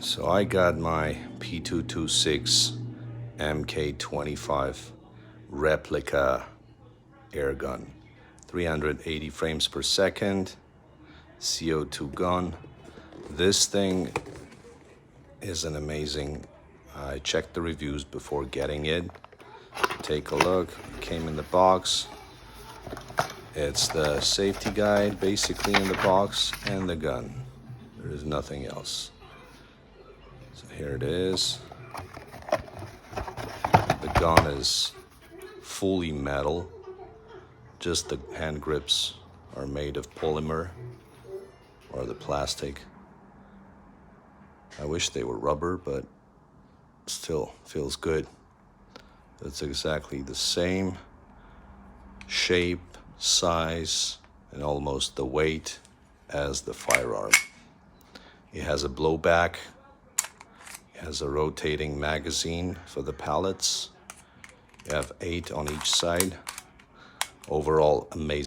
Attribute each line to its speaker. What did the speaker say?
Speaker 1: So I got my P226 MK-25 replica air gun, 380 frames per second, CO2 gun. This thing is an amazing, I checked the reviews before getting it. Take a look, it came in the box. It's the safety guide basically in the box and the gun. There is nothing else. So here it is. The gun is fully metal. Just the hand grips are made of polymer or the plastic. I wish they were rubber, but still feels good. It's exactly the same shape, size, and almost the weight as the firearm. It has a blowback. It has a rotating magazine for the pellets. You have 8 on each side. Overall, amazing.